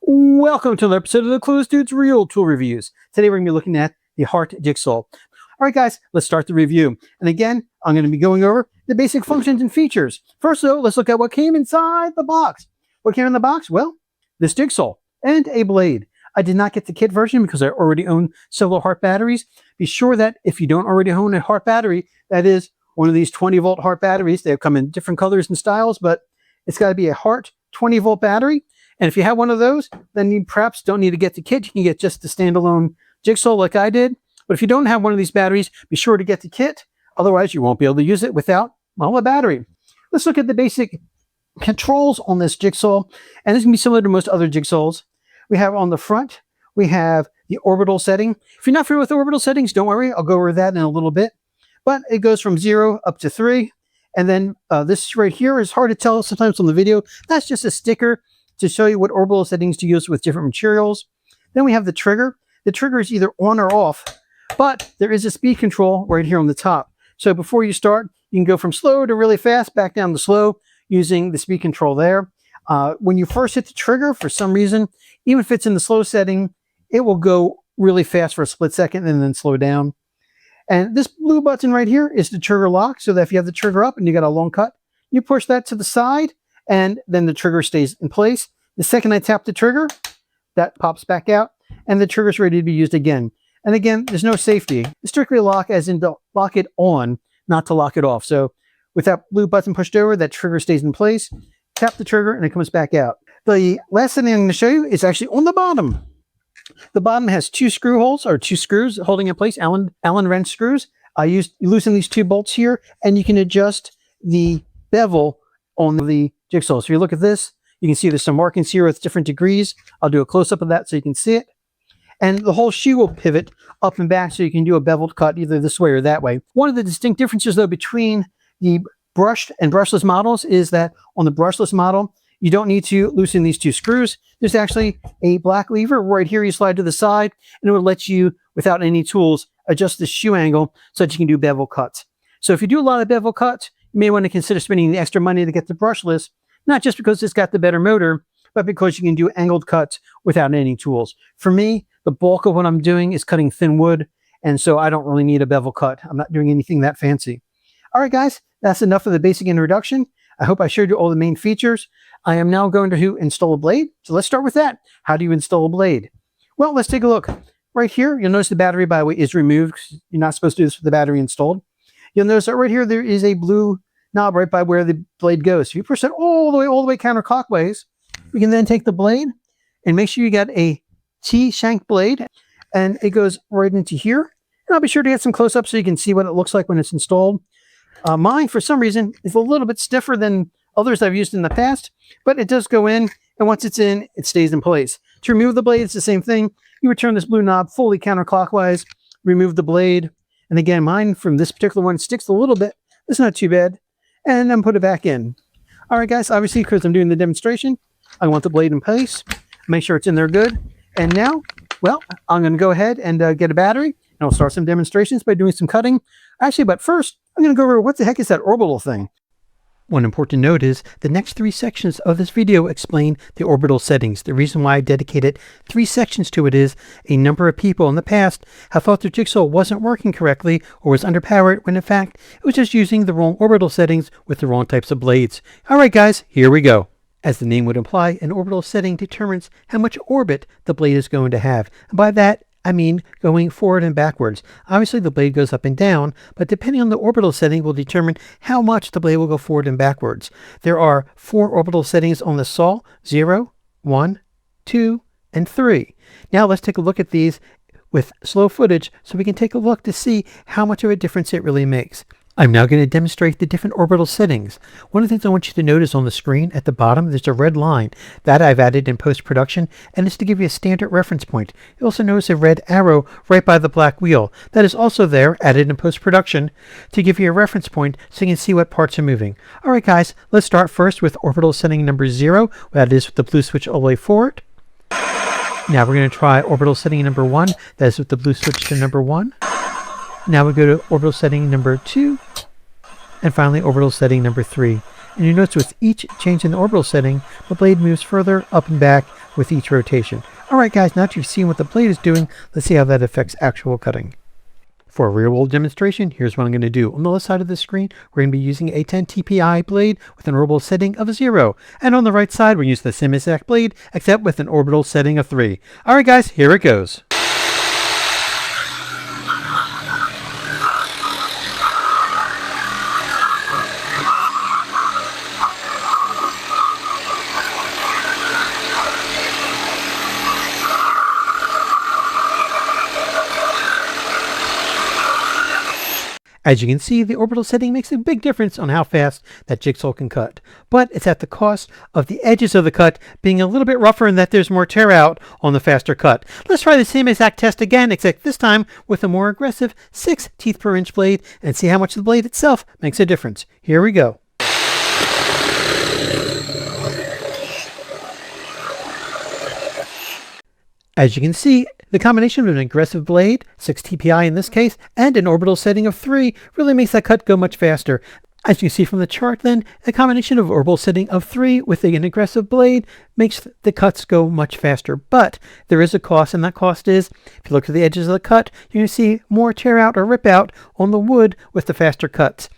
Welcome to another episode of the Clueless Dude's Real Tool Reviews. Today we're going to be looking at the Hart Jigsaw. All right, guys, let's start the review. And again, I'm going to be going over the basic functions and features. First, though, let's look at what came inside the box. What came in the box? Well, this jigsaw and a blade. I did not get the kit version because I already own several Hart batteries. Be sure that if you don't already own a Hart battery, that is one of these 20-volt Hart batteries. They come in different colors and styles, but it's got to be a Hart 20-volt battery. And if you have one of those, then you perhaps don't need to get the kit. You can get just the standalone jigsaw like I did. But if you don't have one of these batteries, be sure to get the kit. Otherwise, you won't be able to use it without, well, a battery. Let's look at the basic controls on this jigsaw. And this can be similar to most other jigsaws. We have on the front, we have the orbital setting. If you're not familiar with orbital settings, don't worry. I'll go over that in a little bit. But it goes from 0 up to 3. And then this right here is hard to tell sometimes on the video. That's just a sticker to show you what orbital settings to use with different materials. Then we have the trigger. The trigger is either on or off, but there is a speed control right here on the top. So before you start, you can go from slow to really fast, back down to slow using the speed control there. When you first hit the trigger, for some reason, even if it's in the slow setting, it will go really fast for a split second and then slow down. And this blue button right here is the trigger lock, so that if you have the trigger up and you got a long cut, you push that to the side, and then the trigger stays in place. The second I tap the trigger, that pops back out, and the trigger's ready to be used again. And again, there's no safety. It's strictly lock as in to lock it on, not to lock it off. So with that blue button pushed over, that trigger stays in place. Tap the trigger, and it comes back out. The last thing I'm going to show you is actually on the bottom. The bottom has two screw holes, or two screws holding in place, Allen wrench screws. You loosen these two bolts here, and you can adjust the bevel on the jigsaw. So if you look at this, you can see there's some markings here with different degrees. I'll do a close-up of that so you can see it. And the whole shoe will pivot up and back so you can do a beveled cut either this way or that way. One of the distinct differences, though, between the brushed and brushless models is that on the brushless model, you don't need to loosen these two screws. There's actually a black lever right here you slide to the side, and it will let you, without any tools, adjust the shoe angle so that you can do bevel cuts. So if you do a lot of bevel cuts, you may want to consider spending the extra money to get the brushless, not just because it's got the better motor, but because you can do angled cuts without any tools. For me, the bulk of what I'm doing is cutting thin wood, and so I don't really need a bevel cut. I'm not doing anything that fancy. All right, guys, that's enough of the basic introduction. I hope I showed you all the main features. I am now going to install a blade. So let's start with that. How do you install a blade? Well, let's take a look. Right here, you'll notice the battery, by the way, is removed. You're not supposed to do this with the battery installed. You'll notice that right here, there is a blue knob right by where the blade goes. If you push that all the way counterclockwise, we can then take the blade and make sure you got a T-shank blade, and it goes right into here. And I'll be sure to get some close-ups so you can see what it looks like when it's installed. Mine, for some reason, is a little bit stiffer than others I've used in the past, but it does go in, and once it's in, it stays in place. To remove the blade, it's the same thing. You would turn this blue knob fully counterclockwise, remove the blade, and again, mine from this particular one sticks a little bit. It's not too bad. And then put it back in. All right, guys, obviously, because I'm doing the demonstration, I want the blade in place, make sure it's in there good. And now, well, I'm going to go ahead and get a battery, and I'll start some demonstrations by doing some cutting. Actually, but first, I'm going to go over what the heck is that orbital thing. One important note is the next 3 sections of this video explain the orbital settings. The reason why I dedicated 3 sections to it is a number of people in the past have thought their jigsaw wasn't working correctly or was underpowered when in fact it was just using the wrong orbital settings with the wrong types of blades. Alright guys, here we go. As the name would imply, an orbital setting determines how much orbit the blade is going to have. And by that, I mean going forward and backwards. Obviously the blade goes up and down, but depending on the orbital setting will determine how much the blade will go forward and backwards. There are 4 orbital settings on the saw: 0, 1, 2, and 3. Now let's take a look at these with slow footage so we can take a look to see how much of a difference it really makes. I'm now going to demonstrate the different orbital settings. One of the things I want you to notice on the screen at the bottom, there's a red line that I've added in post-production, and it's to give you a standard reference point. You'll also notice a red arrow right by the black wheel. That is also there, added in post-production, to give you a reference point so you can see what parts are moving. Alright guys, let's start first with orbital setting number 0. That is with the blue switch all the way forward. Now we're going to try orbital setting number 1. That is with the blue switch to number 1. Now we go to orbital setting number 2, and finally orbital setting number 3. And you notice with each change in the orbital setting, the blade moves further up and back with each rotation. Alright guys, now that you've seen what the blade is doing, let's see how that affects actual cutting. For a real world demonstration, here's what I'm going to do. On the left side of the screen, we're going to be using a 10 TPI blade with an orbital setting of 0. And on the right side, we're using the same exact blade, except with an orbital setting of 3. Alright guys, here it goes. As you can see, the orbital setting makes a big difference on how fast that jigsaw can cut, but it's at the cost of the edges of the cut being a little bit rougher and that there's more tear out on the faster cut. Let's try the same exact test again, except this time with a more aggressive 6 teeth per inch blade and see how much the blade itself makes a difference. Here we go. As you can see, the combination of an aggressive blade, 6 TPI in this case, and an orbital setting of 3 really makes that cut go much faster. As you can see from the chart then, the combination of orbital setting of 3 with an aggressive blade makes the cuts go much faster. But there is a cost, and that cost is, if you look at the edges of the cut, you're going to see more tear out or rip out on the wood with the faster cuts.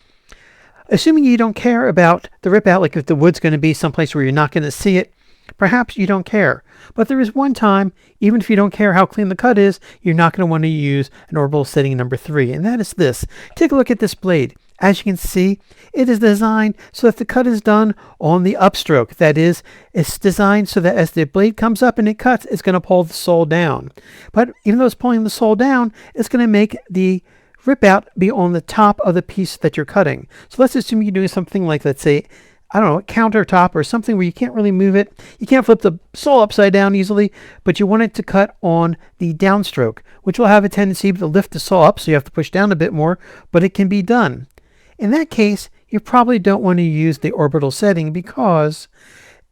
Assuming you don't care about the rip out, like if the wood's going to be someplace where you're not going to see it, perhaps you don't care. But there is one time, even if you don't care how clean the cut is, you're not going to want to use an orbital setting number 3, and that is this. Take a look at this blade. As you can see, it is designed so that the cut is done on the upstroke. That is, it's designed so that as the blade comes up and it cuts, it's going to pull the sole down. But even though it's pulling the sole down, it's going to make the rip out be on the top of the piece that you're cutting. So let's assume you're doing something like, let's say, I don't know, a countertop or something where you can't really move it. You can't flip the sole upside down easily, but you want it to cut on the downstroke, which will have a tendency to lift the sole up, so you have to push down a bit more, but it can be done. In that case, you probably don't want to use the orbital setting because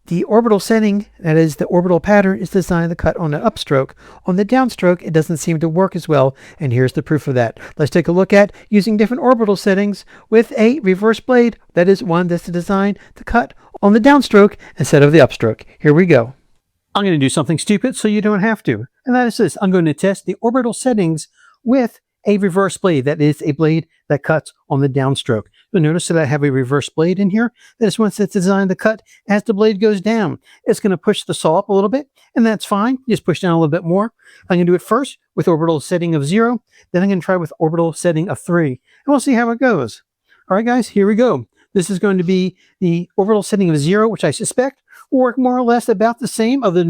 the orbital setting, that is the orbital pattern, is designed to cut on the upstroke. On the downstroke, it doesn't seem to work as well, and here's the proof of that. Let's take a look at using different orbital settings with a reverse blade, that is one that's designed to cut on the downstroke instead of the upstroke. Here we go. I'm going to do something stupid so you don't have to, and that is this. I'm going to test the orbital settings with a reverse blade, that is a blade that cuts on the downstroke. You'll notice that I have a reverse blade in here. That is one that's designed to cut as the blade goes down. It's going to push the saw up a little bit, and that's fine. Just push down a little bit more. I'm going to do it first with orbital setting of 0. Then I'm going to try with orbital setting of 3, and we'll see how it goes. All right, guys, here we go. This is going to be the orbital setting of 0, which I suspect will work more or less about the same, other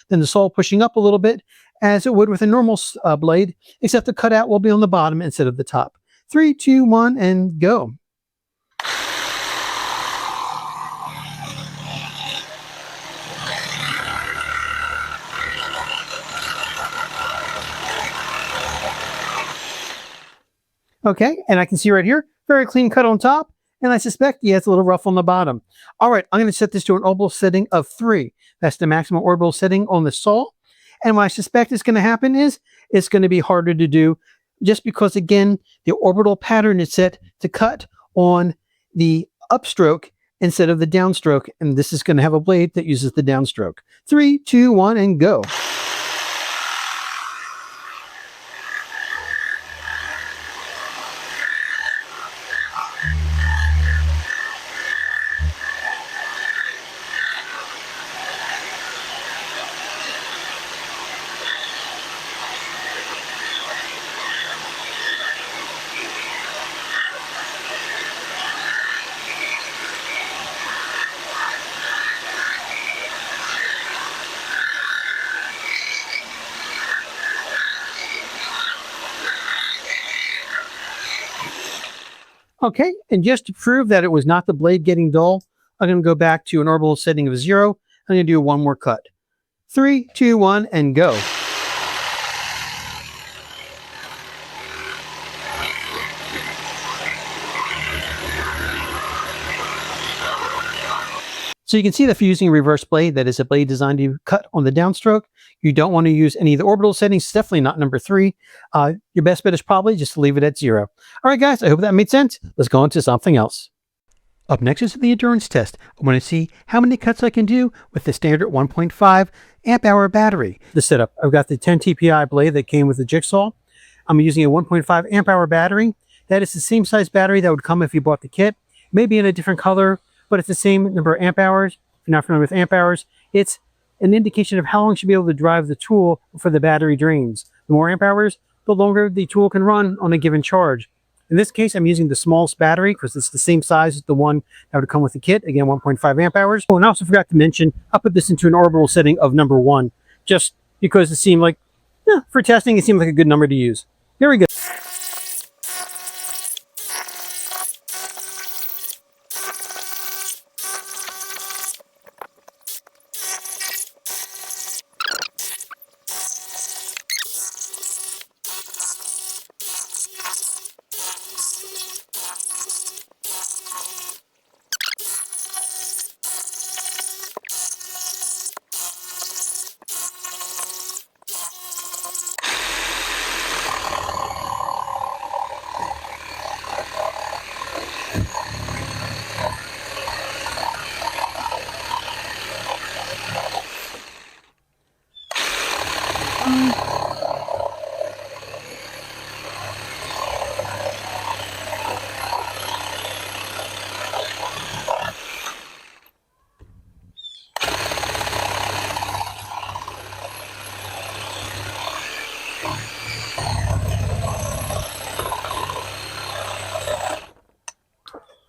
than the saw pushing up a little bit, as it would with a normal blade, except the cutout will be on the bottom instead of the top. 3, 2, 1, and go. Okay, and I can see right here, very clean cut on top, and I suspect, yeah, it's a little rough on the bottom. All right, I'm going to set this to an orbital setting of 3. That's the maximum orbital setting on the saw. And what I suspect is going to happen is it's going to be harder to do just because, again, the orbital pattern is set to cut on the upstroke instead of the downstroke. And this is going to have a blade that uses the downstroke. 3, 2, 1, and go. Okay, and just to prove that it was not the blade getting dull, I'm going to go back to an orbital setting of 0. I'm going to do one more cut. 3, 2, 1, and go. So you can see that if you're using a reverse blade, that is a blade designed to cut on the downstroke, you don't want to use any of the orbital settings, definitely not number 3. Your best bet is probably just to leave it at 0. All right, guys, I hope that made sense. Let's go on to something else. Up next is the endurance test. I want to see how many cuts I can do with the standard 1.5 amp hour battery. The setup, I've got the 10 TPI blade that came with the Jigsaw. I'm using a 1.5 amp hour battery. That is the same size battery that would come if you bought the kit. Maybe in a different color, but it's the same number of amp hours. If you're not familiar with amp hours, it's an indication of how long you should be able to drive the tool before the battery drains. The more amp hours, the longer the tool can run on a given charge. In this case, I'm using the smallest battery because it's the same size as the one that would come with the kit. Again, 1.5 amp hours. Oh, and I also forgot to mention, I put this into an orbital setting of number 1, just because it seemed like, for testing, it seemed like a good number to use. Here we go.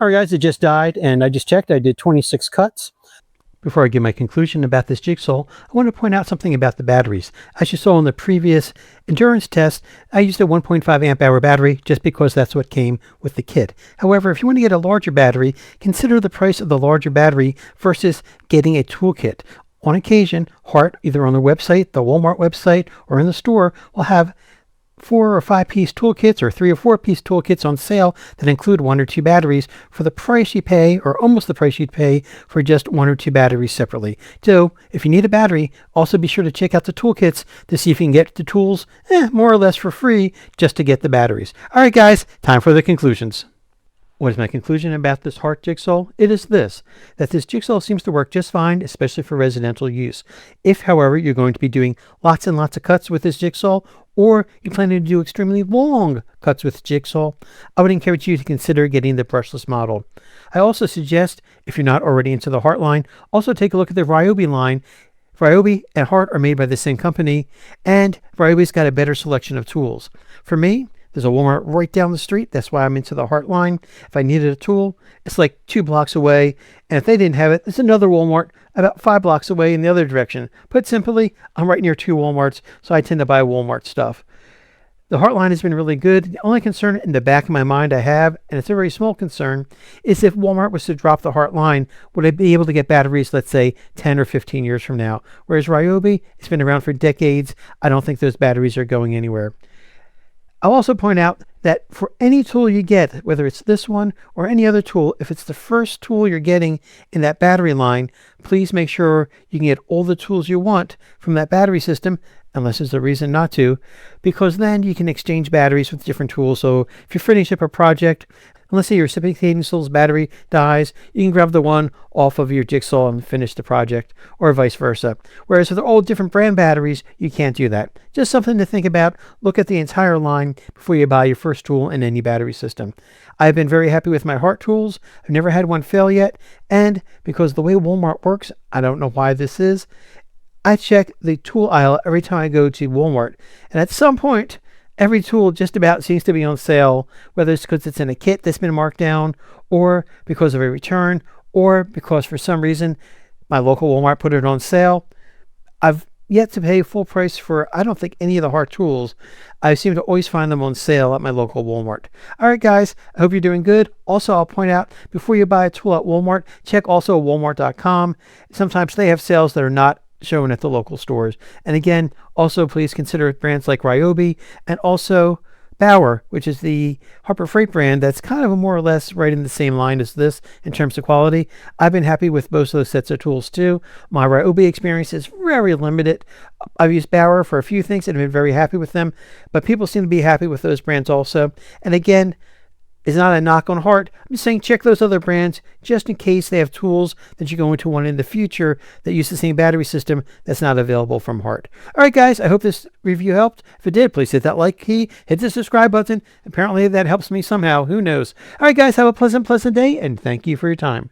All right, guys, it just died, and I just checked. I did 26 cuts. Before I give my conclusion about this jigsaw, I want to point out something about the batteries. As you saw in the previous endurance test, I used a 1.5 amp hour battery just because that's what came with the kit. However, if you want to get a larger battery, consider the price of the larger battery versus getting a toolkit. On occasion, Hart, either on their website, the Walmart website, or in the store, will have 4 or 5 piece toolkits or 3 or 4 piece toolkits on sale that include 1 or 2 batteries for the price you pay, or almost the price you'd pay for just 1 or 2 batteries separately. So if you need a battery, also be sure to check out the toolkits to see if you can get the tools more or less for free just to get the batteries. All right, guys, time for the conclusions. What is my conclusion about this Hart Jigsaw? It is this, that this jigsaw seems to work just fine, especially for residential use. If, however, you're going to be doing lots and lots of cuts with this jigsaw, or you're planning to do extremely long cuts with jigsaw, I would encourage you to consider getting the brushless model. I also suggest, if you're not already into the Hart line, also take a look at the Ryobi line. Ryobi and Hart are made by the same company, and Ryobi's got a better selection of tools. For me, there's a Walmart right down the street. That's why I'm into the Hart line. If I needed a tool, it's like 2 blocks away. And if they didn't have it, there's another Walmart about 5 blocks away in the other direction. Put simply, I'm right near 2 Walmarts, so I tend to buy Walmart stuff. The Hart line has been really good. The only concern in the back of my mind I have, and it's a very small concern, is if Walmart was to drop the Hart line, would I be able to get batteries, let's say, 10 or 15 years from now? Whereas Ryobi, it's been around for decades. I don't think those batteries are going anywhere. I'll also point out that for any tool you get, whether it's this one or any other tool, if it's the first tool you're getting in that battery line, please make sure you can get all the tools you want from that battery system, unless there's a reason not to, because then you can exchange batteries with different tools. So if you finish up a project, and let's say your reciprocating tool's battery dies, you can grab the one off of your jigsaw and finish the project, or vice versa. Whereas if they're all different brand batteries, you can't do that. Just something to think about. Look at the entire line before you buy your first tool in any battery system. I've been very happy with my Hart tools. I've never had one fail yet, and because the way Walmart works, I don't know why this is, I check the tool aisle every time I go to Walmart, and at some point, every tool just about seems to be on sale, whether it's because it's in a kit that's been marked down, or because of a return, or because for some reason my local Walmart put it on sale. I've yet to pay full price for, I don't think, any of the Hart tools. I seem to always find them on sale at my local Walmart. All right, guys, I hope you're doing good. Also, I'll point out, before you buy a tool at Walmart, check also walmart.com. Sometimes they have sales that are not shown at the local stores. And again, also please consider brands like Ryobi and also Bauer, which is the Harbor Freight brand that's kind of more or less right in the same line as this in terms of quality. I've been happy with both of those sets of tools too. My Ryobi experience is very limited. I've used Bauer for a few things and have been very happy with them, but people seem to be happy with those brands also. And again, is not a knock on Hart. I'm just saying check those other brands just in case they have tools that you're going to want in the future that use the same battery system that's not available from Hart. All right, guys, I hope this review helped. If it did, please hit that like key, hit the subscribe button. Apparently that helps me somehow. Who knows? All right, guys, have a pleasant day, and thank you for your time.